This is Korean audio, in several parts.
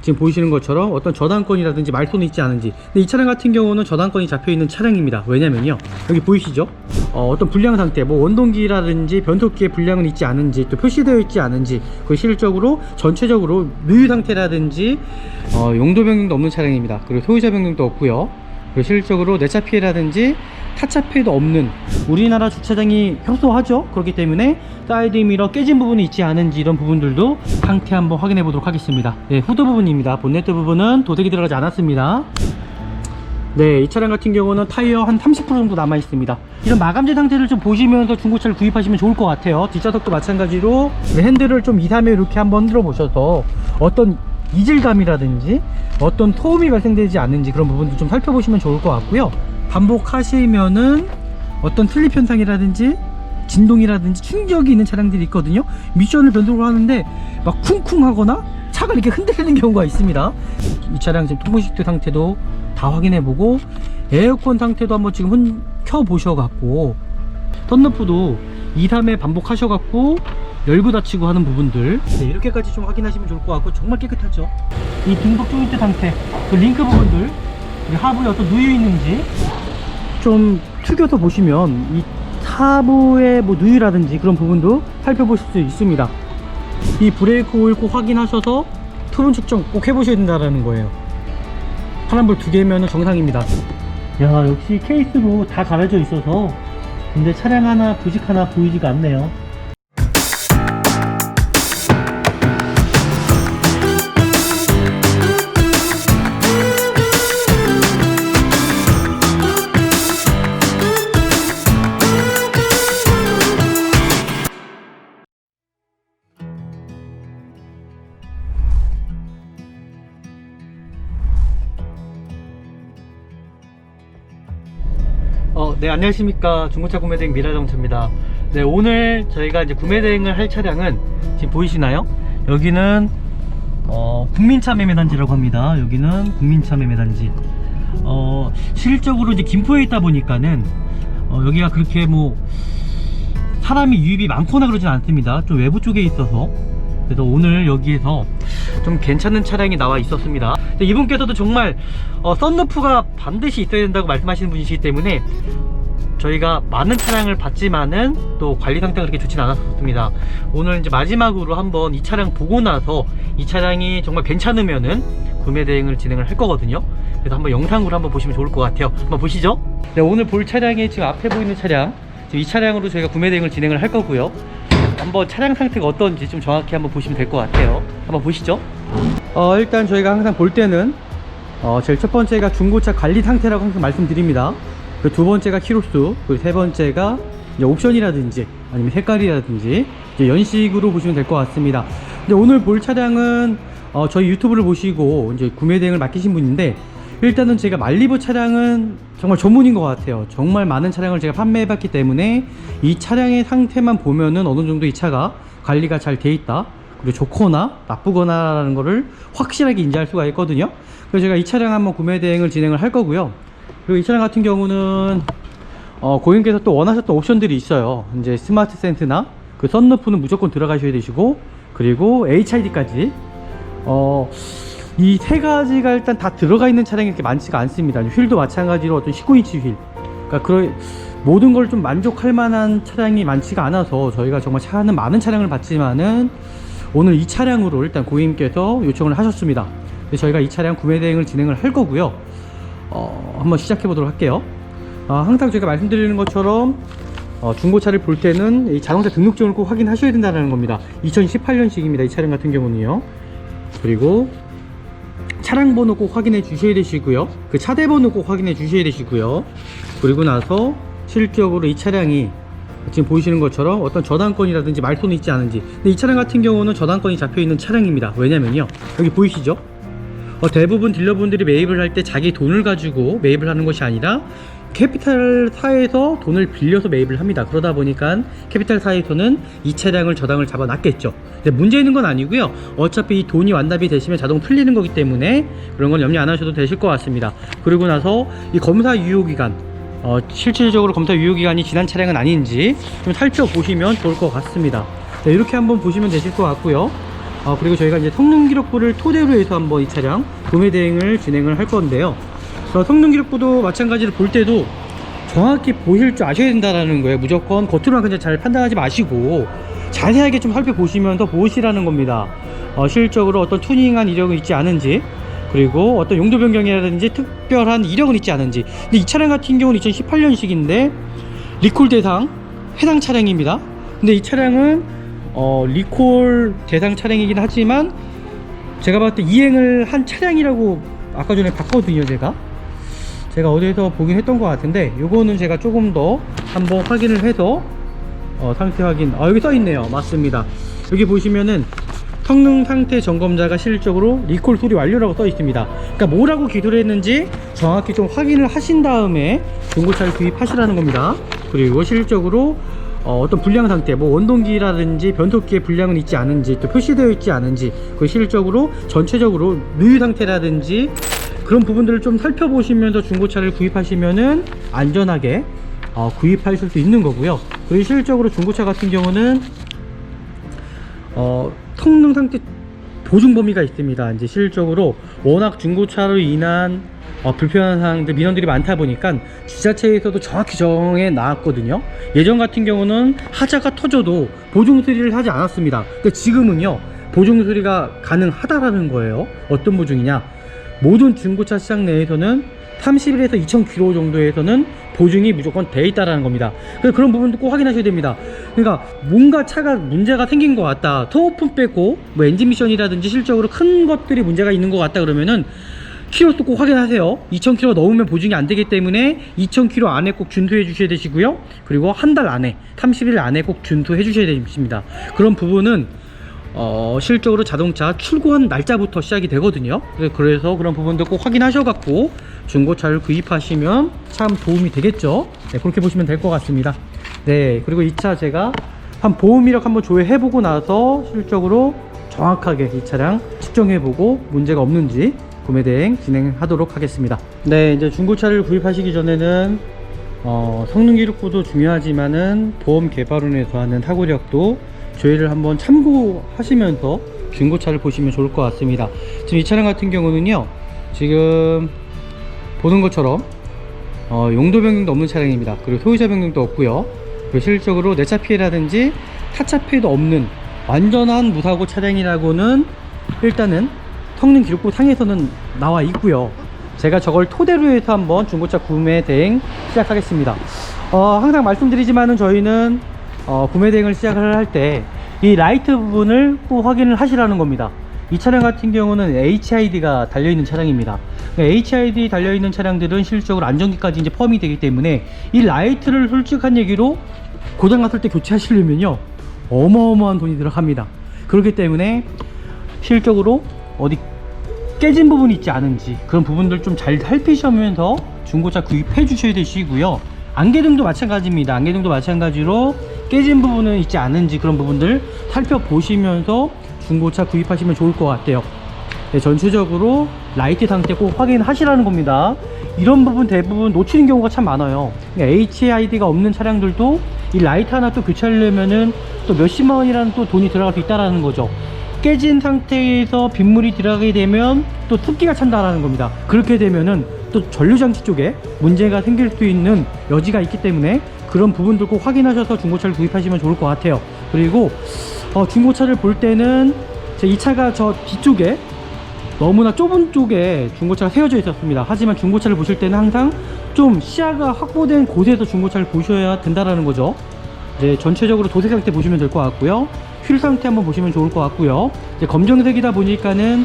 지금 보이시는 것처럼 어떤 저당권이라든지 말소는 있지 않은지. 근데 이 차량 같은 경우는 저당권이 잡혀 있는 차량입니다. 왜냐면요, 여기 보이시죠? 어떤 불량 상태, 뭐 원동기라든지 변속기에 불량은 있지 않은지, 또 표시되어 있지 않은지, 그 실질적으로 전체적으로 누유 상태라든지 용도 변경도 없는 차량입니다. 그리고 소유자 변경도 없고요. 그리고 실질적으로 내차 피해라든지 타차 피해도 없는, 우리나라 주차장이 협소하죠. 그렇기 때문에 사이드 미러 깨진 부분이 있지 않은지, 이런 부분들도 상태 한번 확인해 보도록 하겠습니다. 네, 후드 부분입니다. 본네트 부분은 도색이 들어가지 않았습니다. 네, 이 차량 같은 경우는 타이어 한 30% 정도 남아 있습니다. 이런 마감재 상태를 좀 보시면서 중고차를 구입하시면 좋을 것 같아요. 뒷좌석도 마찬가지로 핸들을 좀 2, 3회 이렇게 한번 흔들어 보셔서 어떤 이질감이라든지 어떤 소음이 발생되지 않는지, 그런 부분도 좀 살펴보시면 좋을 것 같고요. 반복하시면은 어떤 슬립 현상이라든지 진동이라든지 충격이 있는 차량들이 있거든요. 미션을 변속을 하는데 막 쿵쿵 하거나 차가 이렇게 흔들리는 경우가 있습니다. 이 차량 지금 통풍 시트 상태도 다 확인해보고, 에어컨 상태도 한번 지금 켜 보셔갖고, 썬루프도 2, 3회 반복하셔갖고 열고 닫히고 하는 부분들, 네, 이렇게까지 좀 확인하시면 좋을 것 같고, 정말 깨끗하죠. 이 등복 조인트 상태, 그 링크 부분들, 하부에 어떤 누유 있는지 좀 숙여서 보시면 이 하부의 뭐 누유라든지 그런 부분도 살펴보실 수 있습니다. 이 브레이크 오일 꼭 확인하셔서 토론 측정 꼭 해보셔야 된다는 거예요. 파란불 2개면 정상입니다. 야, 역시 케이스로 다 갈아져 있어서 근데 차량 하나, 부식 하나 보이지가 않네요. 네, 안녕하십니까. 중고차 구매대행 미라정차입니다. 네, 오늘 저희가 이제 구매대행을 할 차량은 지금 보이시나요? 여기는 국민차 매매단지라고 합니다. 여기는 국민차 매매단지. 실질적으로 이제 김포에 있다 보니까는 여기가 그렇게 뭐 사람이 유입이 많거나 그러진 않습니다. 좀 외부 쪽에 있어서. 그래서 오늘 여기에서 좀 괜찮은 차량이 나와 있었습니다. 근데 이분께서도 정말 썬루프가 반드시 있어야 된다고 말씀하시는 분이시기 때문에 저희가 많은 차량을 봤지만은 또 관리 상태가 그렇게 좋진 않았습니다. 오늘 이제 마지막으로 한번 이 차량 보고 나서 이 차량이 정말 괜찮으면은 구매 대행을 진행을 할 거거든요. 그래서 한번 영상으로 한번 보시면 좋을 것 같아요. 한번 보시죠. 네, 오늘 볼 차량이 지금 앞에 보이는 차량, 지금 이 차량으로 저희가 구매 대행을 진행을 할 거고요. 한번 차량 상태가 어떤지 좀 정확히 한번 보시면 될 것 같아요. 한번 보시죠. 일단 저희가 항상 볼 때는 제일 첫 번째가 중고차 관리 상태라고 항상 말씀드립니다. 그 두 번째가 키로수, 그리고 세 번째가 이제 옵션이라든지 아니면 색깔이라든지 이제 연식으로 보시면 될 것 같습니다. 근데 오늘 볼 차량은 저희 유튜브를 보시고 이제 구매 대행을 맡기신 분인데, 일단은 제가 말리부 차량은 정말 전문인 것 같아요. 정말 많은 차량을 제가 판매해봤기 때문에 이 차량의 상태만 보면은 어느 정도 이 차가 관리가 잘 돼 있다, 그리고 좋거나 나쁘거나 라는 거를 확실하게 인지할 수가 있거든요. 그래서 제가 이 차량 한번 구매 대행을 진행을 할 거고요. 그리고 이 차량 같은 경우는 고객님께서 또 원하셨던 옵션들이 있어요. 이제 스마트 센트나 그 썬루프는 무조건 들어가셔야 되시고, 그리고 HID까지 이 세 가지가 일단 다 들어가 있는 차량이 이렇게 많지가 않습니다. 휠도 마찬가지로 어떤 19인치 휠, 그러니까 그런 모든 걸 좀 만족할 만한 차량이 많지가 않아서 저희가 정말 차는 많은 차량을 봤지만은 오늘 이 차량으로 일단 고객님께서 요청을 하셨습니다. 그래서 저희가 이 차량 구매 대행을 진행을 할 거고요. 한번 시작해 보도록 할게요. 항상 제가 말씀드리는 것처럼 중고차를 볼 때는 이 자동차 등록증을 꼭 확인하셔야 된다는 겁니다. 2018년식입니다. 이 차량 같은 경우는요. 그리고 차량 번호 꼭 확인해 주셔야 되시고요. 그 차대 번호 꼭 확인해 주셔야 되시고요. 그리고 나서 실질적으로 이 차량이 지금 보이시는 것처럼 어떤 저당권이라든지 말소는 있지 않은지. 근데 이 차량 같은 경우는 저당권이 잡혀 있는 차량입니다. 왜냐면요, 여기 보이시죠? 대부분 딜러분들이 매입을 할 때 자기 돈을 가지고 매입을 하는 것이 아니라 캐피탈사에서 돈을 빌려서 매입을 합니다. 그러다 보니까 캐피탈사에서는 이 차량을 저당을 잡아 놨겠죠. 근데 문제 있는 건 아니고요. 어차피 이 돈이 완납이 되시면 자동 풀리는 거기 때문에 그런 건 염려 안 하셔도 되실 것 같습니다. 그리고 나서 이 검사 유효기간, 실질적으로 검사 유효기간이 지난 차량은 아닌지 좀 살펴보시면 좋을 것 같습니다. 네, 이렇게 한번 보시면 되실 것 같고요. 그리고 저희가 이제 성능 기록부를 토대로 해서 한번 이 차량 구매 대행을 진행을 할 건데요. 성능 기록부도 마찬가지로 볼 때도 정확히 보실 줄 아셔야 된다는 거예요. 무조건 겉으로만 그냥 잘 판단하지 마시고 자세하게 좀 살펴보시면서 보시라는 겁니다. 실질적으로 어떤 투닝한 이력은 있지 않은지, 그리고 어떤 용도 변경이라든지 특별한 이력은 있지 않은지. 근데 이 차량 같은 경우는 2018년식인데 리콜 대상 해당 차량입니다. 근데 이 차량은 리콜 대상 차량이긴 하지만 제가 봤을 때 이행을 한 차량이라고 아까 전에 봤거든요. 제가 어디에서 보긴 했던 것 같은데, 요거는 제가 조금 더 한번 확인을 해서 상태 확인. 여기 써 있네요. 맞습니다. 여기 보시면은 성능 상태 점검자가 실질적으로 리콜 수리 완료라고 써 있습니다. 그러니까 뭐라고 기술을 했는지 정확히 좀 확인을 하신 다음에 중고차를 구입하시라는 겁니다. 그리고 실질적으로 어떤 불량 상태, 뭐 원동기라든지 변속기에 불량은 있지 않은지, 또 표시되어 있지 않은지, 그 실질적으로 전체적으로 누유 상태라든지 그런 부분들을 좀 살펴보시면서 중고차를 구입하시면은 안전하게 구입하실 수 있는 거고요. 그리고 실질적으로 중고차 같은 경우는 성능 상태 보증 범위가 있습니다. 이제 실질적으로 워낙 중고차로 인한 불편한 사항들, 민원들이 많다 보니까 지자체에서도 정확히 정해 나왔거든요. 예전 같은 경우는 하자가 터져도 보증 수리를 하지 않았습니다. 근데 지금은요, 보증 수리가 가능하다라는 거예요. 어떤 보증이냐? 모든 중고차 시장 내에서는 30일에서 2000km 정도에서는 보증이 무조건 돼 있다라는 겁니다. 그래서 그런 부분도 꼭 확인하셔야 됩니다. 그러니까 뭔가 차가 문제가 생긴 것 같다, 터오픈 빼고 뭐 엔진 미션이라든지 실적으로 큰 것들이 문제가 있는 것 같다 그러면은 키로수 꼭 확인하세요. 2000km 넘으면 보증이 안 되기 때문에 2000km 안에 꼭 준수해 주셔야 되시고요. 그리고 한 달 안에, 30일 안에 꼭 준수해 주셔야 됩니다. 그런 부분은 실적으로 자동차 출고한 날짜부터 시작이 되거든요. 그래서 그런 부분도 꼭 확인하셔 갖고 중고차를 구입하시면 참 도움이 되겠죠. 네, 그렇게 보시면 될 것 같습니다. 네, 그리고 이 차 제가 보험 이력 한번 조회해 보고 나서 실적으로 정확하게 이 차량 측정해 보고 문제가 없는지 구매 대행 진행하도록 하겠습니다. 네, 이제 중고차를 구입하시기 전에는 성능 기록부도 중요하지만은 보험 개발원에서 하는 사고력도 조회를 한번 참고하시면서 중고차를 보시면 좋을 것 같습니다. 지금 이 차량 같은 경우는요, 지금 보는 것처럼 용도 변경도 없는 차량입니다. 그리고 소유자 변경도 없고요. 그리고 실질적으로 내차 피해라든지 타차 피해도 없는 완전한 무사고 차량이라고는 일단은 성능 기록부 상에서는 나와 있고요. 제가 저걸 토대로 해서 한번 중고차 구매 대행 시작하겠습니다. 항상 말씀드리지만은 저희는 구매 대행을 시작을 할 때 이 라이트 부분을 꼭 확인을 하시라는 겁니다. 이 차량 같은 경우는 HID가 달려있는 차량입니다. HID 달려있는 차량들은 실질적으로 안전기까지 이제 포함이 되기 때문에 이 라이트를 솔직한 얘기로 고장 났을 때 교체하시려면요, 어마어마한 돈이 들어갑니다. 그렇기 때문에 실질적으로 어디 깨진 부분이 있지 않은지 그런 부분들 좀 잘 살피시면서 중고차 구입해 주셔야 되시고요. 안개등도 마찬가지입니다. 안개등도 마찬가지로 깨진 부분은 있지 않은지 그런 부분들 살펴보시면서 중고차 구입하시면 좋을 것 같아요. 네, 전체적으로 라이트 상태 꼭 확인하시라는 겁니다. 이런 부분 대부분 놓치는 경우가 참 많아요. HID가 없는 차량들도 이 라이트 하나 또 교체하려면은 또 몇십만 원이라는 또 돈이 들어갈 수 있다라는 거죠. 깨진 상태에서 빗물이 들어가게 되면 또 습기가 찬다라는 겁니다. 그렇게 되면은 또 전류장치 쪽에 문제가 생길 수 있는 여지가 있기 때문에 그런 부분들 꼭 확인하셔서 중고차를 구입하시면 좋을 것 같아요. 그리고 중고차를 볼 때는 이 차가 저 뒤쪽에 너무나 좁은 쪽에 중고차가 세워져 있었습니다. 하지만 중고차를 보실 때는 항상 좀 시야가 확보된 곳에서 중고차를 보셔야 된다라는 거죠. 이제 전체적으로 도색 상태 보시면 될 것 같고요. 휠 상태 한번 보시면 좋을 것 같고요. 이제 검정색이다 보니까는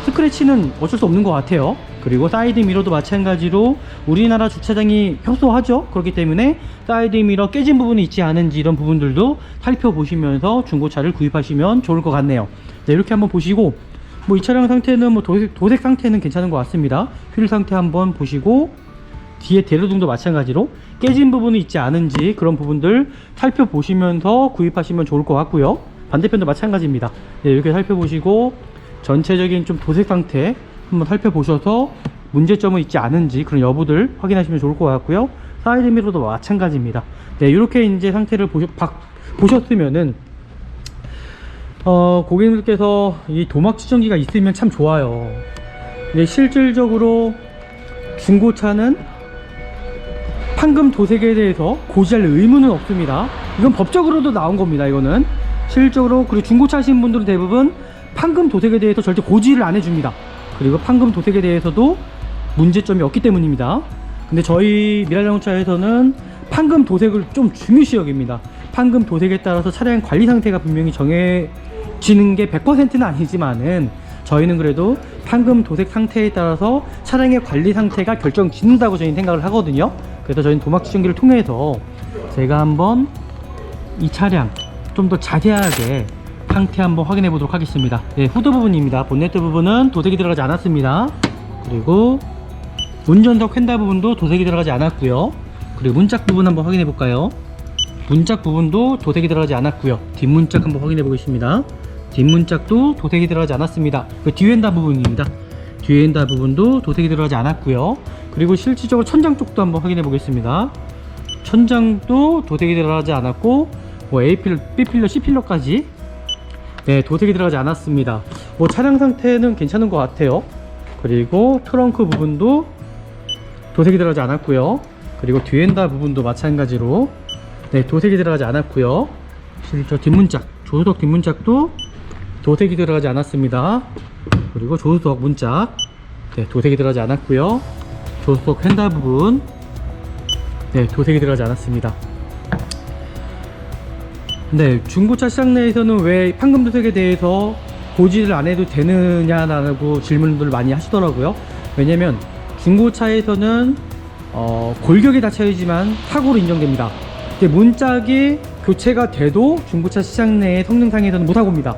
스크래치는 어쩔 수 없는 것 같아요. 그리고 사이드 미러도 마찬가지로 우리나라 주차장이 협소하죠. 그렇기 때문에 사이드 미러 깨진 부분이 있지 않은지 이런 부분들도 살펴보시면서 중고차를 구입하시면 좋을 것 같네요. 네, 이렇게 한번 보시고 이 차량 상태는 도색 상태는 괜찮은 것 같습니다. 휠 상태 한번 보시고 뒤에 대로등도 마찬가지로 깨진 부분이 있지 않은지 그런 부분들 살펴보시면서 구입하시면 좋을 것 같고요. 반대편도 마찬가지입니다. 네, 이렇게 살펴보시고 전체적인 좀 도색 상태 한번 살펴보셔서 문제점은 있지 않은지 그런 여부들 확인하시면 좋을 것 같고요. 사이드 미러도 마찬가지입니다. 네, 이렇게 이제 상태를 보셨으면은 고객님들께서 이 도막 측정기가 있으면 참 좋아요. 근데 실질적으로 중고차는 판금 도색에 대해서 고지할 의무는 없습니다. 이건 법적으로도 나온 겁니다. 이거는 실질적으로. 그리고 중고차 하시는 분들은 대부분 판금 도색에 대해서 절대 고지를 안 해줍니다. 그리고 판금 도색에 대해서도 문제점이 없기 때문입니다. 근데 저희 미라자동차에서는 판금 도색을 좀 중요시 여깁니다. 판금 도색에 따라서 차량 관리 상태가 분명히 정해지는 게 100%는 아니지만은 저희는 그래도 판금 도색 상태에 따라서 차량의 관리 상태가 결정짓는다고 저희는 생각을 하거든요. 그래서 저희는 도막 측정기를 통해서 제가 한번 이 차량 좀 더 자세하게 상태 한번 확인해 보도록 하겠습니다. 네, 후드 부분입니다. 본네트 부분은 도색이 들어가지 않았습니다. 그리고 운전석 휀다 부분도 도색이 들어가지 않았고요. 그리고 문짝 부분 한번 확인해 볼까요? 문짝 부분도 도색이 들어가지 않았고요. 뒷문짝 한번 확인해 보겠습니다. 뒷문짝도 도색이 들어가지 않았습니다. 그 뒤엔다 부분입니다. 뒤엔다 부분도 도색이 들어가지 않았고요. 그리고 실질적으로 천장 쪽도 한번 확인해 보겠습니다. 천장도 도색이 들어가지 않았고, 뭐 A필러, B필러, C필러까지 네, 도색이 들어가지 않았습니다. 뭐 차량 상태는 괜찮은 것 같아요. 그리고 트렁크 부분도 도색이 들어가지 않았고요. 그리고 뒤엔다 부분도 마찬가지로 네, 도색이 들어가지 않았고요. 실제 뒷문짝, 조수석 뒷문짝도 도색이 들어가지 않았습니다. 그리고 조수석 문짝 네, 도색이 들어가지 않았고요. 조수석 휀다 부분 네, 도색이 들어가지 않았습니다. 네, 중고차 시장 내에서는 왜 판금 도색에 대해서 고지를 안 해도 되느냐라고 질문들 많이 하시더라고요. 왜냐면 중고차에서는 골격이 닫혀야지만 사고로 인정됩니다. 근데 문짝이 교체가 돼도 중고차 시장 내의 성능상에서는 무사고입니다.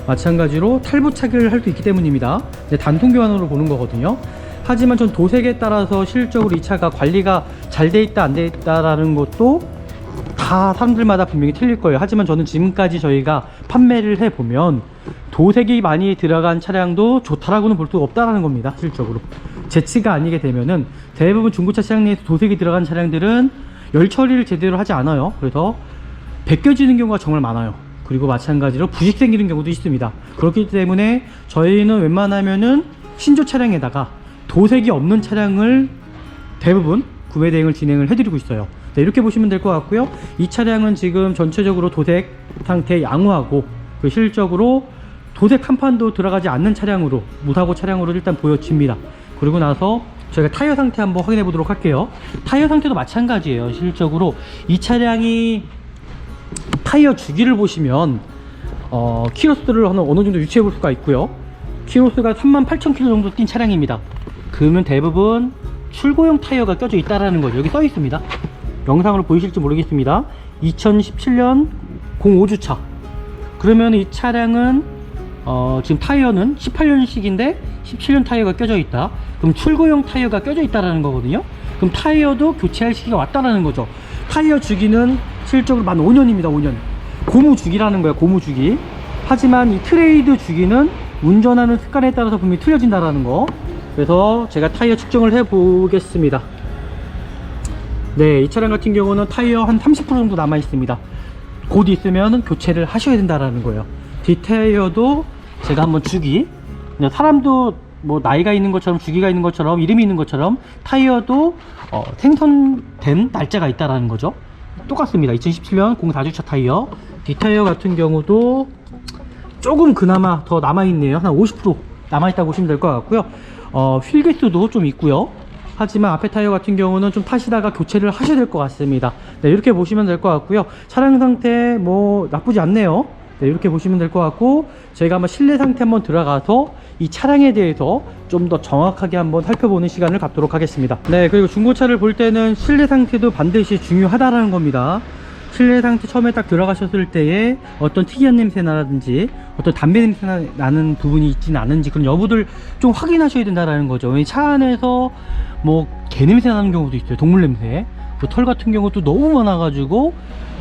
마찬가지로 탈부착을 할 수 있기 때문입니다. 단통 교환으로 보는 거거든요. 하지만 전 도색에 따라서 실질적으로 이 차가 관리가 잘 돼 있다 안 돼 있다라는 것도 다 사람들마다 분명히 틀릴 거예요. 하지만 저는 지금까지 저희가 판매를 해보면 도색이 많이 들어간 차량도 좋다라고는 볼 수가 없다라는 겁니다. 실질적으로 재치가 아니게 되면은 대부분 중고차 시장 내에서 도색이 들어간 차량들은 열 처리를 제대로 하지 않아요. 그래서 벗겨지는 경우가 정말 많아요. 그리고 마찬가지로 부식 생기는 경우도 있습니다. 그렇기 때문에 저희는 웬만하면은 신조 차량에다가 도색이 없는 차량을 대부분 구매 대행을 진행을 해드리고 있어요. 네, 이렇게 보시면 될 것 같고요. 이 차량은 지금 전체적으로 도색 상태 양호하고 실질적으로 도색 한 판도 들어가지 않는 차량으로 무사고 차량으로 일단 보여집니다. 그리고 나서 저희가 타이어 상태 한번 확인해 보도록 할게요. 타이어 상태도 마찬가지예요. 실질적으로 이 차량이 타이어 주기를 보시면 키로수를 어느 정도 유추해 볼 수가 있고요. 키로수가 38,000km 정도 뛴 차량입니다. 그러면 대부분 출고용 타이어가 껴져 있다라는 거죠. 여기 써 있습니다. 영상으로 보이실지 모르겠습니다. 2017년 05주차. 그러면 이 차량은 지금 타이어는 18년식인데 17년 타이어가 껴져 있다. 그럼 출고용 타이어가 껴져 있다라는 거거든요. 그럼 타이어도 교체할 시기가 왔다라는 거죠. 타이어 주기는 실적으로 만 5년입니다. 5년. 고무 주기라는 거예요. 고무 주기. 하지만 이 트레이드 주기는 운전하는 습관에 따라서 분명히 틀려진다라는 거. 그래서 제가 타이어 측정을 해 보겠습니다. 네, 이 차량 같은 경우는 타이어 한 30% 정도 남아 있습니다. 곧 있으면 교체를 하셔야 된다라는 거예요. 뒷타이어도 제가 한번 주기, 사람도 뭐 나이가 있는 것처럼 주기가 있는 것처럼 이름이 있는 것처럼 타이어도 생성된 날짜가 있다라는 거죠. 똑같습니다. 2017년 04주차 타이어. 뒷타이어 같은 경우도 조금 그나마 더 남아있네요. 한 50% 남아있다고 보시면 될 것 같고요. 휠 개수도 좀 있고요. 하지만 앞에 타이어 같은 경우는 좀 타시다가 교체를 하셔야 될 것 같습니다. 네, 이렇게 보시면 될 것 같고요. 차량 상태 뭐 나쁘지 않네요. 네, 이렇게 보시면 될 것 같고, 저희가 한번 실내 상태 한번 들어가서 이 차량에 대해서 좀 더 정확하게 한번 살펴보는 시간을 갖도록 하겠습니다. 네, 그리고 중고차를 볼 때는 실내 상태도 반드시 중요하다라는 겁니다. 실내 상태 처음에 딱 들어가셨을 때에 어떤 특이한 냄새 나라든지 어떤 담배 냄새 나는 부분이 있지는 않은지 그런 여부들 좀 확인하셔야 된다라는 거죠. 차 안에서 뭐 개냄새 나는 경우도 있어요. 동물 냄새. 그 털 같은 경우도 너무 많아가지고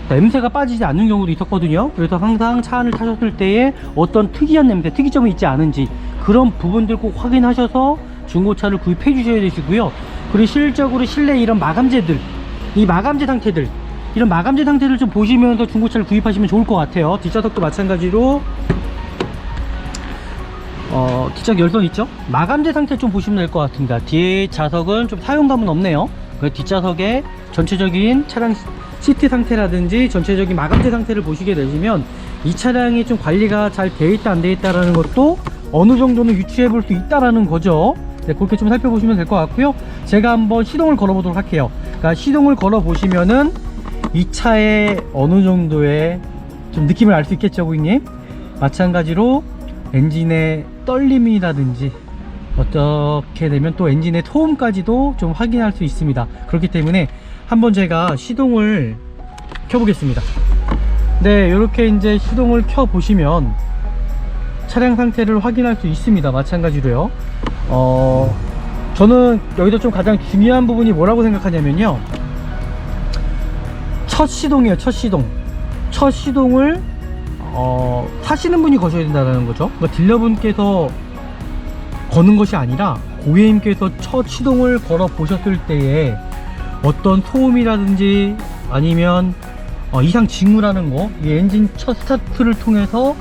냄새가 빠지지 않는 경우도 있었거든요. 그래서 항상 차 안을 타셨을 때에 어떤 특이한 냄새, 특이점이 있지 않은지 그런 부분들 꼭 확인하셔서 중고차를 구입해 주셔야 되시고요. 그리고 실질적으로 실내 이런 마감재들, 이 마감재 상태들, 이런 마감재 상태를 좀 보시면서 중고차를 구입하시면 좋을 것 같아요. 뒷좌석도 마찬가지로 뒷좌석 열선 있죠? 마감재 상태 좀 보시면 될 것 같습니다. 뒷좌석은 좀 사용감은 없네요. 뒷좌석의 전체적인 차량 시트 상태라든지 전체적인 마감재 상태를 보시게 되시면 이 차량이 좀 관리가 잘 되어 있다 안 되어 있다라는 것도 어느 정도는 유추해 볼 수 있다라는 거죠. 네, 그렇게 좀 살펴보시면 될 것 같고요. 제가 한번 시동을 걸어 보도록 할게요. 그러니까 시동을 걸어 보시면은 이 차의 어느 정도의 좀 느낌을 알 수 있겠죠, 고객님. 마찬가지로 엔진의 떨림이라든지 어떻게 되면 또 엔진의 소음까지도 좀 확인할 수 있습니다. 그렇기 때문에 한번 제가 시동을 켜 보겠습니다. 네, 이렇게 이제 시동을 켜 보시면 차량 상태를 확인할 수 있습니다. 마찬가지로요. 저는 여기서 좀 가장 중요한 부분이 뭐라고 생각하냐면요, 첫 시동이에요. 첫 시동을 타시는 분이 거셔야 된다는 거죠. 그러니까 딜러분께서 거는 것이 아니라 고객님께서 첫 시동을 걸어 보셨을 때에 어떤 소음이라든지 아니면 이상 징후라는 거, 이 엔진 첫 스타트를 통해서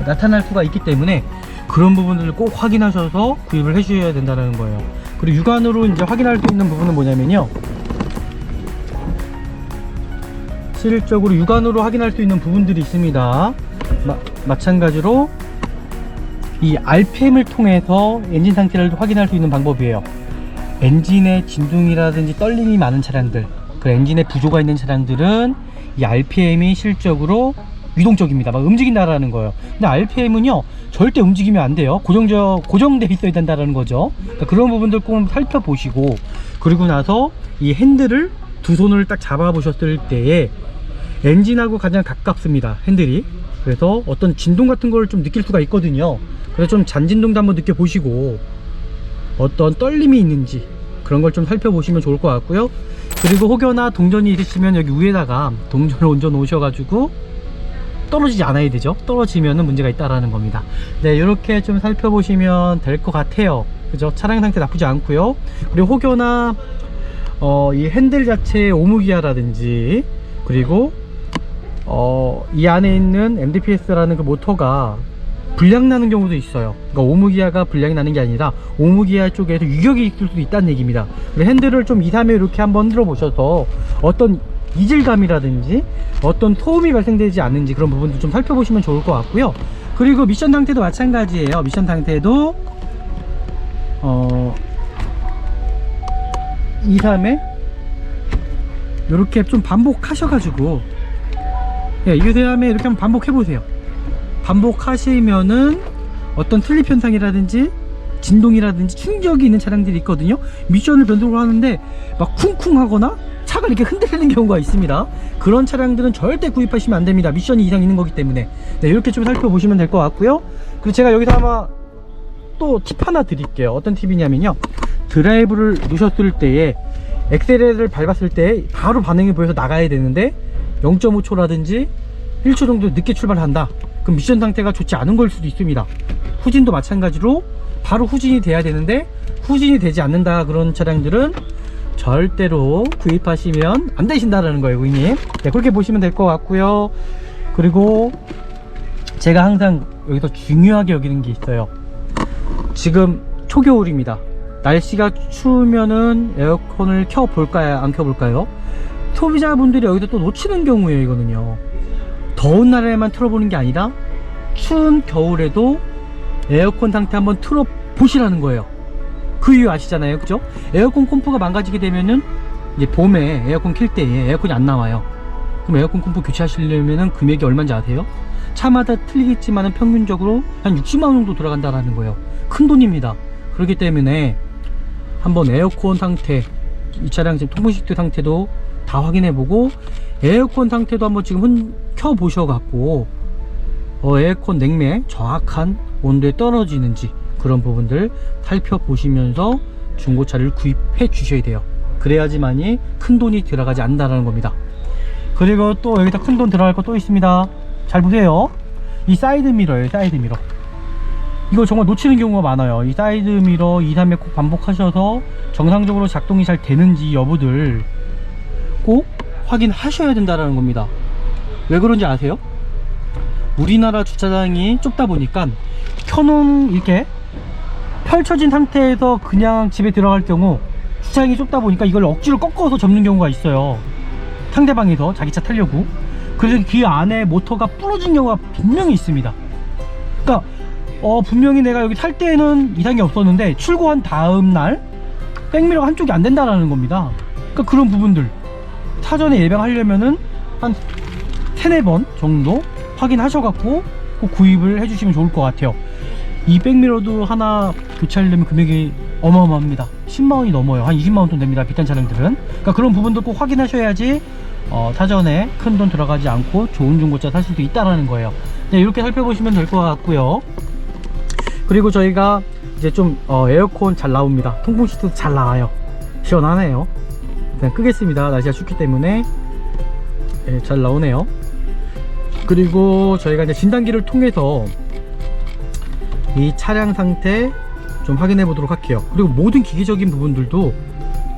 나타날 수가 있기 때문에 그런 부분들을 꼭 확인하셔서 구입을 해 주셔야 된다는 거예요. 그리고 육안으로 이제 확인할 수 있는 부분은 뭐냐면요, 실질적으로 육안으로 확인할 수 있는 부분들이 있습니다. 마찬가지로 이 RPM을 통해서 엔진 상태를 확인할 수 있는 방법이에요. 엔진의 진동이라든지 떨림이 많은 차량들, 그 엔진에 부조가 있는 차량들은 이 RPM이 실적으로 유동적입니다. 막 움직인다라는 거예요. 근데 RPM은요 절대 움직이면 안 돼요. 고정돼 있어야 된다라는 거죠. 그러니까 그런 부분들 꼭 살펴보시고, 그리고 나서 이 핸들을 두 손을 딱 잡아 보셨을 때에 엔진하고 가장 가깝습니다, 핸들이. 그래서 어떤 진동 같은 걸 좀 느낄 수가 있거든요. 그래서 좀 잔진동도 한번 느껴보시고 어떤 떨림이 있는지 그런 걸 좀 살펴보시면 좋을 것 같고요. 그리고 혹여나 동전이 있으시면 여기 위에다가 동전을 얹어 놓으셔가지고 떨어지지 않아야 되죠. 떨어지면은 문제가 있다라는 겁니다. 네, 이렇게 좀 살펴보시면 될 것 같아요. 그죠? 차량 상태 나쁘지 않고요. 그리고 혹여나 이 핸들 자체의 오무기아라든지, 그리고 이 안에 있는 MDPS라는 그 모터가 불량 나는 경우도 있어요. 그러니까 오무기아가 불량이 나는 게 아니라 오무기아 쪽에서 유격이 있을 수도 있다는 얘기입니다. 그래서 핸들을 좀 2, 3회 이렇게 한번 흔들어 보셔서 어떤 이질감이라든지 어떤 소음이 발생되지 않는지 그런 부분도 좀 살펴보시면 좋을 것 같고요. 그리고 미션 상태도 마찬가지예요. 미션 상태도 2, 3회 이렇게 좀 반복하셔가지고, 이 다음에 이렇게 한번 반복해보세요. 반복하시면은 어떤 슬립 현상이라든지 진동이라든지 충격이 있는 차량들이 있거든요. 미션을 변속을 하는데 막 쿵쿵 하거나 차가 이렇게 흔들리는 경우가 있습니다. 그런 차량들은 절대 구입하시면 안 됩니다. 미션이 이상 있는 거기 때문에. 네, 이렇게 좀 살펴보시면 될 것 같고요. 그리고 제가 여기서 아마 또 팁 하나 드릴게요. 어떤 팁이냐면요, 드라이브를 놓으셨을 때에 엑셀을 밟았을 때 바로 반응이 보여서 나가야 되는데 0.5초라든지 1초 정도 늦게 출발한다. 그럼 미션 상태가 좋지 않은 걸 수도 있습니다. 후진도 마찬가지로 바로 후진이 돼야 되는데 후진이 되지 않는다. 그런 차량들은 절대로 구입하시면 안 되신다라는 거예요, 고객님. 네, 그렇게 보시면 될 것 같고요. 그리고 제가 항상 여기서 중요하게 여기는 게 있어요. 지금 초겨울입니다. 날씨가 추우면은 에어컨을 켜볼까요, 안 켜볼까요? 소비자분들이 여기서 또 놓치는 경우에요, 이거는요. 더운 날에만 틀어보는 게 아니라 추운 겨울에도 에어컨 상태 한번 틀어보시라는 거예요. 그 이유 아시잖아요, 그죠? 에어컨 콤프가 망가지게 되면은 이제 봄에 에어컨 킬 때에 에어컨이 안 나와요. 그럼 에어컨 콤프 교체하시려면은 금액이 얼마인지 아세요? 차마다 틀리겠지만은 평균적으로 한 60만원 정도 들어간다라는 거예요. 큰 돈입니다. 그렇기 때문에 한번 에어컨 상태, 이 차량 지금 통풍 시트 상태도 다 확인해보고 에어컨 상태도 한번 지금 켜보셔갖고 에어컨 냉매 정확한 온도에 떨어지는지 그런 부분들 살펴보시면서 중고차를 구입해 주셔야 돼요. 그래야지만이 큰 돈이 들어가지 않는다는 겁니다. 그리고 또 여기다 큰 돈 들어갈 거 또 있습니다. 잘 보세요. 이 사이드 미러예요, 사이드 미러. 이거 정말 놓치는 경우가 많아요. 이 사이드 미러 2, 3회 꼭 반복하셔서 정상적으로 작동이 잘 되는지 여부들 꼭 확인하셔야 된다는 겁니다. 왜 그런지 아세요? 우리나라 주차장이 좁다 보니까 켜놓은 이렇게 펼쳐진 상태에서 그냥 집에 들어갈 경우 주차장이 좁다 보니까 이걸 억지로 꺾어서 접는 경우가 있어요. 상대방에서 자기 차 타려고. 그래서 그 안에 모터가 부러진 경우가 분명히 있습니다. 그러니까 분명히 내가 여기 탈 때는 이상이 없었는데 출고한 다음날 백미러가 한쪽이 안 된다는 겁니다. 그러니까 그런 부분들 사전에 예방하려면은 한 3-4번 정도 확인하셔갖고 꼭 구입을 해주시면 좋을 것 같아요. 이 백미러도 하나 교체하려면 금액이 어마어마합니다. 10만원이 넘어요. 한 20만원 돈 됩니다, 비싼 차량들은. 그러니까 그런 부분도 꼭 확인하셔야지 사전에 큰 돈 들어가지 않고 좋은 중고차 살 수도 있다는 거예요. 네, 이렇게 살펴보시면 될 것 같고요. 그리고 저희가 이제 좀 에어컨 잘 나옵니다. 통풍 시트도 잘 나와요. 시원하네요. 그냥 끄겠습니다. 날씨가 춥기 때문에. 네, 잘 나오네요. 그리고 저희가 이제 진단기를 통해서 이 차량 상태 좀 확인해 보도록 할게요. 그리고 모든 기기적인 부분들도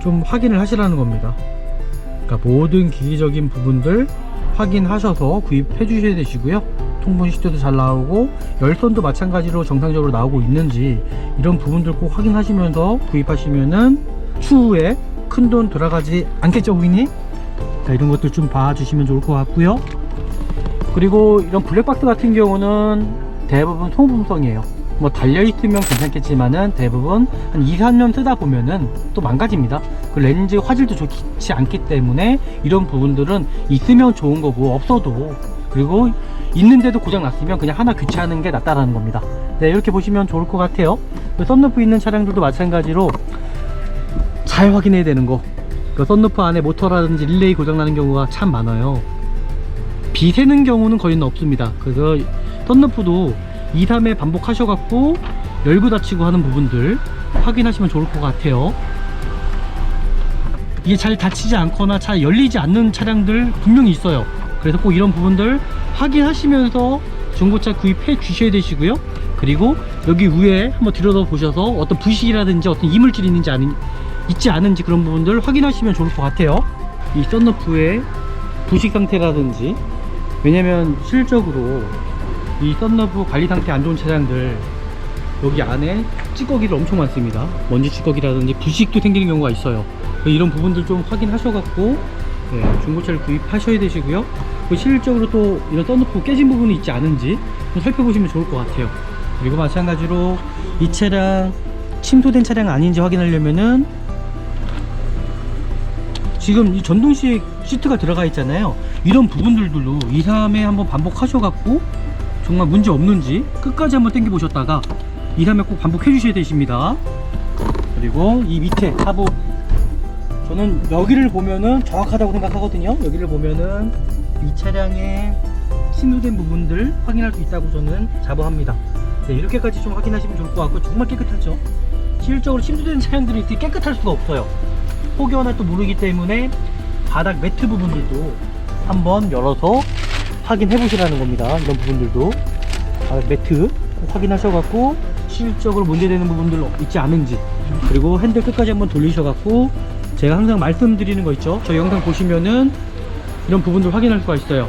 좀 확인을 하시라는 겁니다. 그러니까 모든 기기적인 부분들 확인하셔서 구입해 주셔야 되시고요. 통풍 시트도 잘 나오고 열선도 마찬가지로 정상적으로 나오고 있는지 이런 부분들 꼭 확인하시면서 구입하시면은 추후에 큰 돈 들어가지 않겠죠, 고객님? 그러니까 이런 것들 좀 봐주시면 좋을 것 같고요. 그리고 이런 블랙박스 같은 경우는 대부분 소모품성이에요. 뭐 달려있으면 괜찮겠지만은 대부분 한 2-3년 쓰다 보면은 또 망가집니다. 그 렌즈 화질도 좋지 않기 때문에 이런 부분들은 있으면 좋은 거고 없어도, 그리고 있는데도 고장 났으면 그냥 하나 교체하는 게 낫다라는 겁니다. 네, 이렇게 보시면 좋을 것 같아요. 썬루프 있는 차량들도 마찬가지로 잘 확인해야 되는 거. 그 썬루프 안에 모터라든지 릴레이 고장 나는 경우가 참 많아요. 비 새는 경우는 거의 없습니다. 그래서 썬루프도 2-3회 반복하셔갖고 열고 닫히고 하는 부분들 확인하시면 좋을 것 같아요. 이게 잘 닫히지 않거나 잘 열리지 않는 차량들 분명히 있어요. 그래서 꼭 이런 부분들 확인하시면서 중고차 구입해 주셔야 되시고요. 그리고 여기 위에 한번 들여다 보셔서 어떤 부식이라든지 어떤 이물질이 있지 않은지 그런 부분들 확인하시면 좋을 것 같아요. 이 썬루프의 부식 상태라든지, 왜냐면 실적으로 이 썬루프 관리 상태 안 좋은 차량들 여기 안에 찌꺼기를 엄청 많습니다. 먼지 찌꺼기라든지 부식도 생기는 경우가 있어요. 이런 부분들 좀 확인하셔갖고 중고차를 구입하셔야 되시고요. 실질적으로 또 이런 썬루프 깨진 부분이 있지 않은지 좀 살펴보시면 좋을 것 같아요. 그리고 마찬가지로 이 차량 침소된 차량 아닌지 확인하려면은 지금 이 전동식 시트가 들어가 있잖아요. 이런 부분들도 2-3회 한번 반복하셔갖고 정말 문제 없는지 끝까지 한번 당겨 보셨다가 2-3회 꼭 반복해 주셔야 되십니다. 그리고 이 밑에 하부, 저는 여기를 보면은 정확하다고 생각하거든요. 여기를 보면은 이 차량의 침수된 부분들 확인할 수 있다고 저는 자부합니다. 네, 이렇게까지 좀 확인하시면 좋을 것 같고 정말 깨끗하죠. 실질적으로 침수된 차량들이 이렇게 깨끗할 수가 없어요. 혹여나 또 모르기 때문에 바닥 매트 부분들도 한번 열어서 확인해 보시라는 겁니다. 이런 부분들도 바닥 매트 꼭 확인하셔갖고 실질적으로 문제되는 부분들 있지 않은지, 그리고 핸들 끝까지 한번 돌리셔갖고 제가 항상 말씀드리는 거 있죠. 저 영상 보시면은 이런 부분들 확인할 수가 있어요.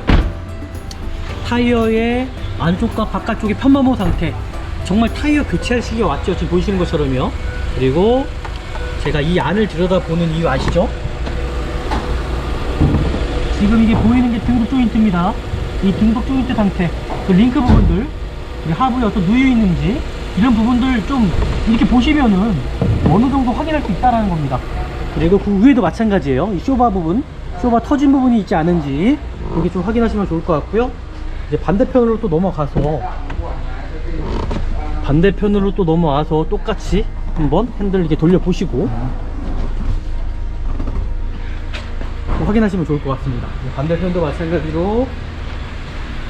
타이어의 안쪽과 바깥쪽의 편마모 상태, 정말 타이어 교체할 시기가 왔죠. 지금 보시는 것처럼요. 그리고 제가 이 안을 들여다보는 이유 아시죠? 지금 이게 보이는 게 등복 조인트입니다. 이 등복 조인트 상태, 그 링크 부분들, 하부에 어떤 누유 있는지 이런 부분들 좀 이렇게 보시면은 어느 정도 확인할 수 있다는 겁니다. 그리고 그 위에도 마찬가지예요. 이 쇼바 부분, 쇼바 터진 부분이 있지 않은지 여기 좀 확인하시면 좋을 것 같고요. 이제 반대편으로 또 넘어와서 똑같이 한번 핸들 이렇게 돌려보시고 확인하시면 좋을 것 같습니다. 반대편도 마찬가지로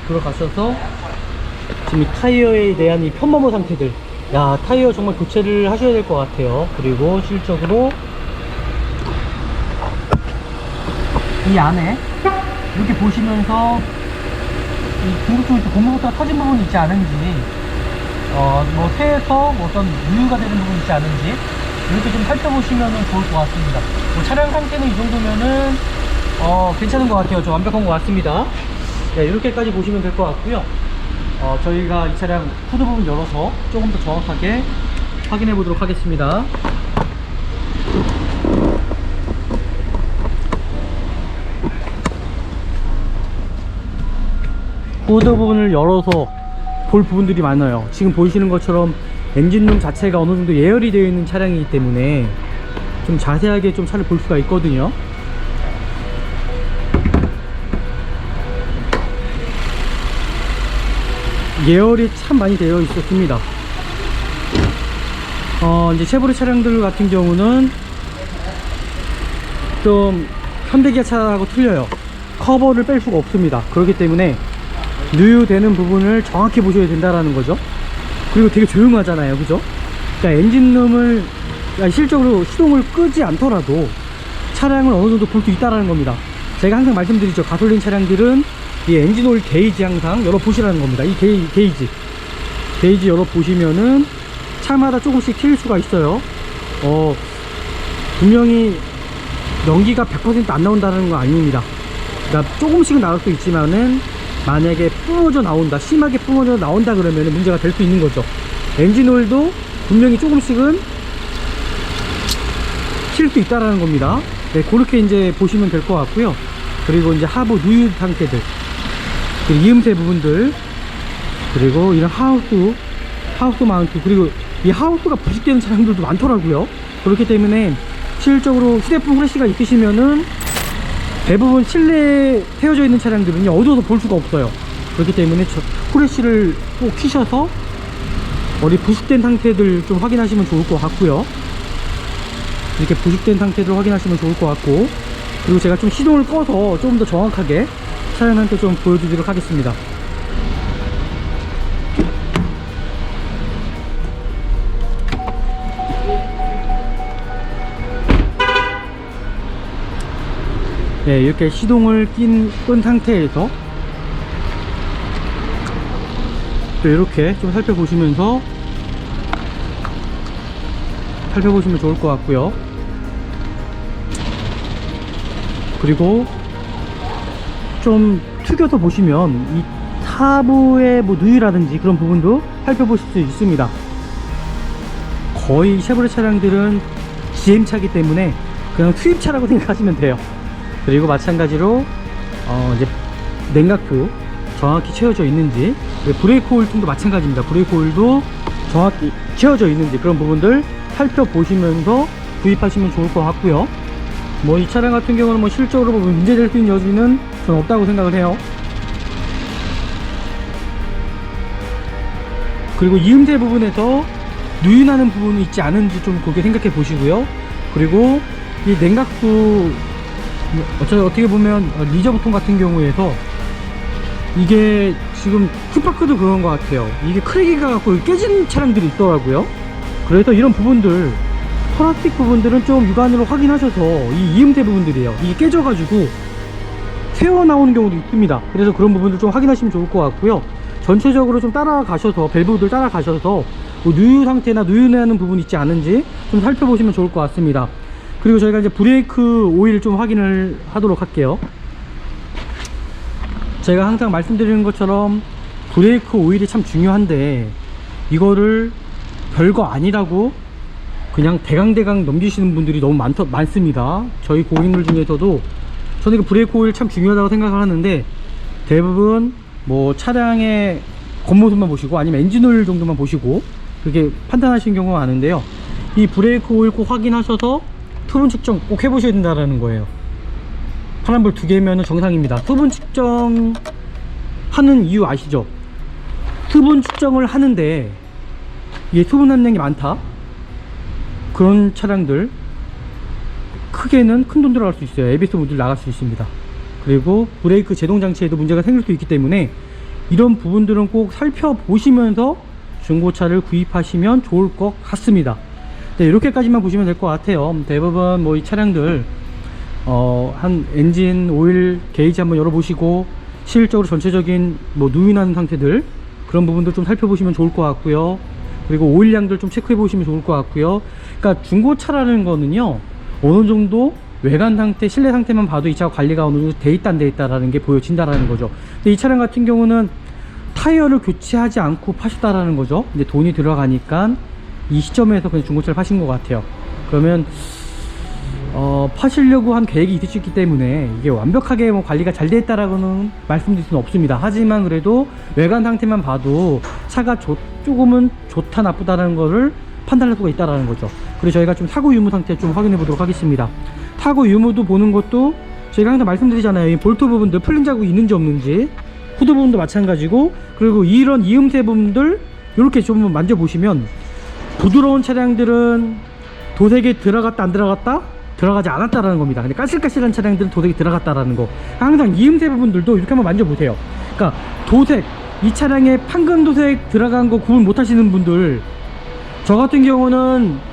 들어가셔서 지금 이 타이어에 대한 이 편마모 상태들, 야, 타이어 정말 교체를 하셔야 될 것 같아요. 그리고 실적으로 이 안에 이렇게 보시면서 이 등급 조인트 고무부터 터진 부분이 있지 않은지, 뭐 새에서 뭐 어떤 누유가 되는 부분이 있지 않은지 이렇게 좀 살펴보시면 좋을 것 같습니다. 뭐 차량 상태는 이 정도면은 괜찮은 것 같아요. 좀 완벽한 것 같습니다. 네, 이렇게까지 보시면 될 것 같고요. 저희가 이 차량 후드 부분 열어서 조금 더 정확하게 확인해 보도록 하겠습니다. 후드 부분을 열어서 볼 부분들이 많아요. 지금 보이시는 것처럼 엔진룸 자체가 어느 정도 예열이 되어 있는 차량이기 때문에 좀 자세하게 좀 차를 볼 수가 있거든요. 예열이 참 많이 되어 있었습니다. 이제 쉐보레 차량들 같은 경우는 좀 현대기아 차하고 틀려요. 커버를 뺄 수가 없습니다. 그렇기 때문에 누유되는 부분을 정확히 보셔야 된다라는 거죠. 그리고 되게 조용하잖아요, 그죠? 그러니까 엔진룸을 실적으로 시동을 끄지 않더라도 차량을 어느 정도 볼 수 있다라는 겁니다. 제가 항상 말씀드리죠. 가솔린 차량들은 이 엔진오일 게이지 항상 열어보시라는 겁니다. 이 게이지 열어보시면은 차마다 조금씩 틀릴 수가 있어요. 분명히 연기가 100% 안 나온다는 건 아닙니다. 그러니까 조금씩은 나올 수 있지만은 만약에 뿜어져 나온다, 심하게 뿜어져 나온다 그러면 문제가 될 수 있는 거죠. 엔진오일도 분명히 조금씩은 튈 수 있다라는 겁니다. 네, 그렇게 이제 보시면 될 것 같고요. 그리고 이제 하부 누유 상태들, 그리고 이음새 부분들, 그리고 이런 하우스 마운트, 그리고 이 하우스가 부식되는 차량들도 많더라고요. 그렇기 때문에 실질적으로 휴대폰 후레쉬가 있으시면은 대부분 실내에 태워져 있는 차량들은요, 어두워서 볼 수가 없어요. 그렇기 때문에 후레쉬를 꼭 켜셔서 어디 부식된 상태들 좀 확인하시면 좋을 것 같고요. 이렇게 부식된 상태들 확인하시면 좋을 것 같고, 그리고 제가 좀 시동을 꺼서 조금 더 정확하게 차량한테 좀 보여드리도록 하겠습니다. 네, 이렇게 시동을 끈 상태에서 또 이렇게 좀 살펴보시면 좋을 것 같고요. 그리고 좀 튀겨서 보시면 이 하부의 뭐 누유라든지 그런 부분도 살펴보실 수 있습니다. 거의 쉐보레 차량들은 GM차기 때문에 그냥 수입차라고 생각하시면 돼요. 그리고 마찬가지로 이제 냉각수 정확히 채워져 있는지, 브레이크 오일 통도 마찬가지입니다. 브레이크 오일도 정확히 채워져 있는지 그런 부분들 살펴보시면서 구입하시면 좋을 것 같고요. 뭐 이 차량 같은 경우는 뭐 실적으로 뭐 문제될 수 있는 여지는 저는 없다고 생각을 해요. 그리고 이음새 부분에서 누유나는 부분이 있지 않은지 좀 그렇게 생각해 보시고요. 그리고 이 냉각수 어떻게 보면 리저브통 같은 경우에서 이게 지금 스파크도 그런 것 같아요. 이게 크랙이 가갖고 깨진 차량들이 있더라고요. 그래서 이런 부분들, 플라스틱 부분들은 좀 육안으로 확인하셔서 이 이음새 부분들이에요. 이게 깨져가지고 새어 나오는 경우도 있습니다. 그래서 그런 부분들 좀 확인하시면 좋을 것 같고요. 전체적으로 좀 따라가셔서 밸브들 따라가셔서 뭐 누유 상태나 누유나는 부분 있지 않은지 좀 살펴보시면 좋을 것 같습니다. 그리고 저희가 이제 브레이크 오일 좀 확인을 하도록 할게요. 제가 항상 말씀드리는 것처럼 브레이크 오일이 참 중요한데 이거를 별거 아니라고 그냥 대강대강 넘기시는 분들이 너무 많습니다. 저희 고객님들 중에서도 저는 이거 브레이크 오일 참 중요하다고 생각을 하는데 대부분 뭐 차량의 겉모습만 보시고 아니면 엔진 오일 정도만 보시고 그렇게 판단하시는 경우가 많은데요. 이 브레이크 오일 꼭 확인하셔서 수분 측정 꼭 해보셔야 된다는 거예요. 파란불 2개면 정상입니다. 수분 측정 하는 이유 아시죠? 수분 측정을 하는데 이게 수분 함량이 많다, 그런 차량들 크게는 큰 돈 들어갈 수 있어요. ABS 모듈 나갈 수 있습니다. 그리고 브레이크 제동 장치에도 문제가 생길 수 있기 때문에 이런 부분들은 꼭 살펴보시면서 중고차를 구입하시면 좋을 것 같습니다. 네, 이렇게까지만 보시면 될 것 같아요. 대부분 뭐 이 차량들 한 엔진 오일 게이지 한번 열어보시고 실질적으로 전체적인 뭐 누유난 상태들 그런 부분도 좀 살펴보시면 좋을 것 같고요. 그리고 오일량들 좀 체크해 보시면 좋을 것 같고요. 그러니까 중고차라는 거는요, 어느 정도 외관 상태, 실내 상태만 봐도 이 차가 관리가 어느 정도 돼 있다 안 돼 있다라는 게 보여진다라는 거죠. 근데 이 차량 같은 경우는 타이어를 교체하지 않고 파셨다라는 거죠. 근데 돈이 들어가니까 이 시점에서 그냥 중고차를 파신 것 같아요. 그러면 파시려고 한 계획이 있으셨기 때문에 이게 완벽하게 뭐 관리가 잘 돼 있다라고는 말씀드릴 수는 없습니다. 하지만 그래도 외관 상태만 봐도 차가 조금은 좋다 나쁘다라는 거를 판단할 수가 있다라는 거죠. 그리고 저희가 좀 사고 유무 상태 좀 확인해 보도록 하겠습니다. 타고 유무도 보는 것도 저희가 항상 말씀드리잖아요. 이 볼트 부분들 풀림 자국이 있는지 없는지, 후드 부분도 마찬가지고, 그리고 이런 이음새 부분들 이렇게 좀 만져보시면 부드러운 차량들은 도색이 들어갔다 안 들어갔다? 들어가지 않았다라는 겁니다. 근데 까실까실한 차량들은 도색이 들어갔다라는 거. 항상 이음새 부분들도 이렇게 한번 만져보세요. 그러니까 도색, 이 차량에 판금 도색 들어간 거 구분 못 하시는 분들, 저 같은 경우는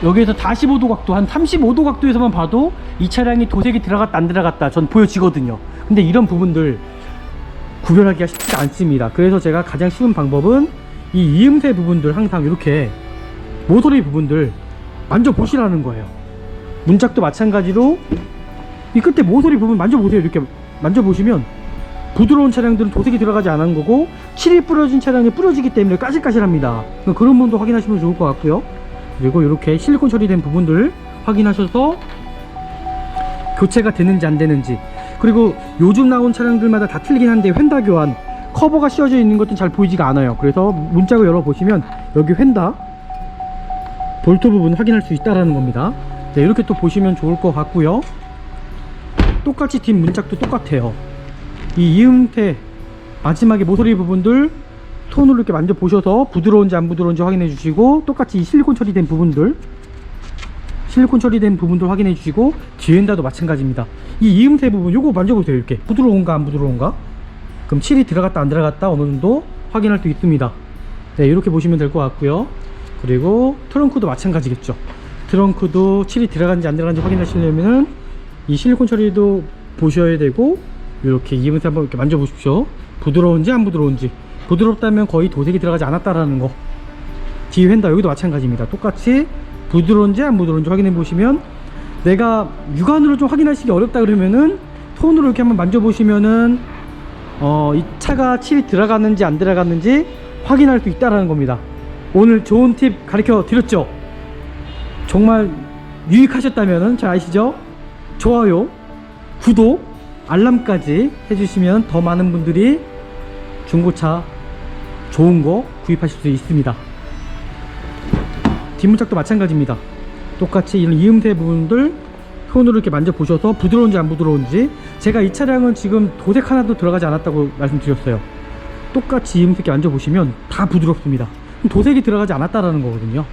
여기에서 45도 각도, 한 35도 각도에서만 봐도 이 차량이 도색이 들어갔다 안 들어갔다 전 보여지거든요. 근데 이런 부분들 구별하기가 쉽지 않습니다. 그래서 제가 가장 쉬운 방법은 이 이음새 부분들 항상 이렇게 모서리 부분들 만져보시라는 거예요. 문짝도 마찬가지로 이 끝에 모서리 부분 만져보세요. 이렇게 만져보시면 부드러운 차량들은 도색이 들어가지 않은 거고, 칠이 뿌려진 차량이 뿌려지기 때문에 까실까실합니다. 그런 부분도 확인하시면 좋을 것 같고요. 그리고 이렇게 실리콘 처리된 부분들 확인하셔서 교체가 되는지 안 되는지, 그리고 요즘 나온 차량들마다 다 틀리긴 한데 휀다 교환, 커버가 씌워져 있는 것도 잘 보이지가 않아요. 그래서 문짝을 열어보시면 여기 휀다 볼트 부분 확인할 수 있다라는 겁니다. 네, 이렇게 또 보시면 좋을 것 같고요. 똑같이 뒷 문짝도 똑같아요. 이 이음새 마지막에 모서리 부분들 손으로 이렇게 만져보셔서 부드러운지 안 부드러운지 확인해 주시고, 똑같이 이 실리콘 처리된 부분들 확인해 주시고, 뒤엔다도 마찬가지입니다. 이 이음새 부분 요거 만져보세요. 이렇게 부드러운가 안 부드러운가, 그럼 칠이 들어갔다 안 들어갔다 어느 정도 확인할 수 있습니다. 네, 이렇게 보시면 될 것 같고요. 그리고 트렁크도 마찬가지겠죠. 트렁크도 칠이 들어간지 안 들어간지 확인하시려면은 이 실리콘 처리도 보셔야 되고, 이렇게 이음새 한번 이렇게 만져보십시오. 부드러운지 안 부드러운지. 부드럽다면 거의 도색이 들어가지 않았다라는 거. 뒤 휀다 여기도 마찬가지입니다. 똑같이 부드러운지 안 부드러운지 확인해 보시면, 내가 육안으로 좀 확인하시기 어렵다 그러면은 손으로 이렇게 한번 만져보시면은 이 차가 칠이 들어갔는지 안 들어갔는지 확인할 수 있다라는 겁니다. 오늘 좋은 팁 가르쳐 드렸죠? 정말 유익하셨다면은 잘 아시죠? 좋아요, 구독, 알람까지 해주시면 더 많은 분들이 중고차 좋은 거 구입하실 수 있습니다. 뒷문짝도 마찬가지입니다. 똑같이 이런 이음새 부분들 손으로 이렇게 만져보셔서 부드러운지 안 부드러운지, 제가 이 차량은 지금 도색 하나도 들어가지 않았다고 말씀드렸어요. 똑같이 이음새 이렇게 만져보시면 다 부드럽습니다. 도색이 들어가지 않았다라는 거거든요.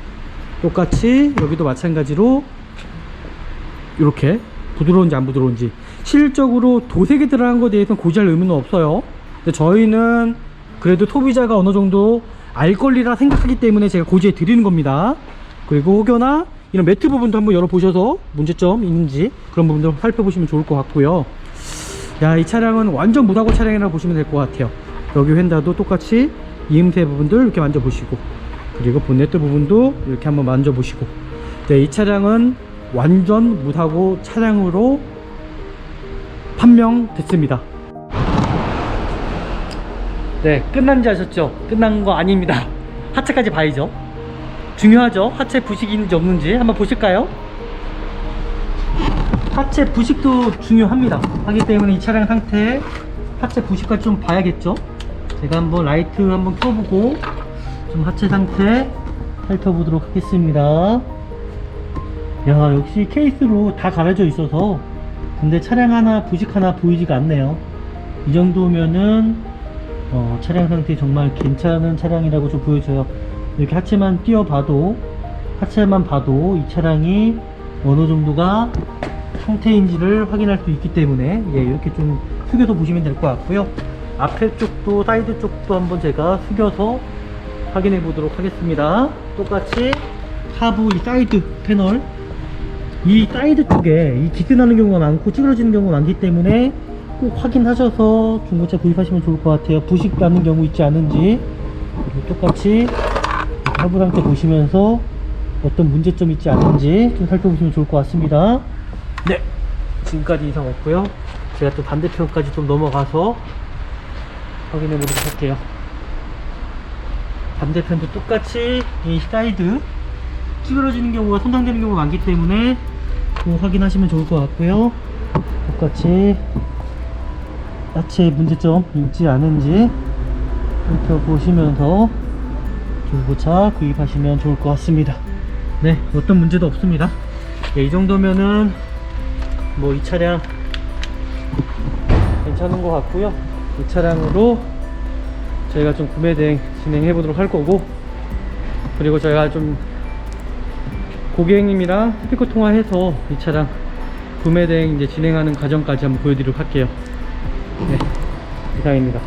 똑같이 여기도 마찬가지로 이렇게 부드러운지 안 부드러운지, 실질적으로 도색이 들어간 것에 대해서는 고지할 의무는 없어요. 근데 저희는 그래도 소비자가 어느 정도 알 권리라 생각하기 때문에 제가 고지해 드리는 겁니다. 그리고 혹여나 이런 매트 부분도 한번 열어보셔서 문제점 있는지 그런 부분도 살펴보시면 좋을 것 같고요. 야, 이 차량은 완전 무사고 차량이라고 보시면 될 것 같아요. 여기 휀다도 똑같이 이음새 부분들 이렇게 만져보시고, 그리고 본네트 부분도 이렇게 한번 만져보시고. 네, 이 차량은 완전 무사고 차량으로 판명됐습니다. 네, 끝난지 아셨죠? 끝난 거 아닙니다. 하체까지 봐야죠. 중요하죠? 하체 부식이 있는지 없는지 한번 보실까요? 하체 부식도 중요합니다. 하기 때문에 이 차량 상태 하체 부식까지 좀 봐야겠죠? 제가 한번 라이트 한번 켜보고 좀 하체 상태 살펴보도록 하겠습니다. 야, 역시 케이스로 다 가려져 있어서 근데 차량 하나 부식 하나 보이지가 않네요. 이 정도면은 차량 상태 정말 괜찮은 차량이라고 좀 보여져요. 이렇게 하체만 띄워봐도, 하체만 봐도 이 차량이 어느 정도가 상태인지를 확인할 수 있기 때문에, 예, 이렇게 좀 숙여서 보시면 될 것 같고요. 앞에 쪽도 사이드 쪽도 한번 제가 숙여서 확인해 보도록 하겠습니다. 똑같이 하부 이 사이드 패널, 이 사이드 쪽에 이 기스나는 경우가 많고 찌그러지는 경우가 많기 때문에 꼭 확인하셔서 중고차 구입하시면 좋을 것 같아요. 부식 나는 경우 있지 않은지. 그리고 똑같이 하부 상태 보시면서 어떤 문제점이 있지 않은지 좀 살펴보시면 좋을 것 같습니다. 네, 지금까지 이상 없고요. 제가 또 반대편까지 좀 넘어가서 확인해 보도록 할게요. 반대편도 똑같이 이 사이드 찌그러지는 경우가, 손상되는 경우가 많기 때문에 또 확인하시면 좋을 것 같고요. 똑같이 야채의 문제점 있지 않은지 살펴보시면서 중고차 구입하시면 좋을 것 같습니다. 네, 어떤 문제도 없습니다. 네, 이 정도면은 뭐 이 차량 괜찮은 것 같고요. 이 차량으로 저희가 좀 구매 대행 진행해 보도록 할 거고, 그리고 저희가 좀 고객님이랑 스피커 통화해서 이 차량 구매 대행 이제 진행하는 과정까지 한번 보여드리도록 할게요. 네, 이상입니다.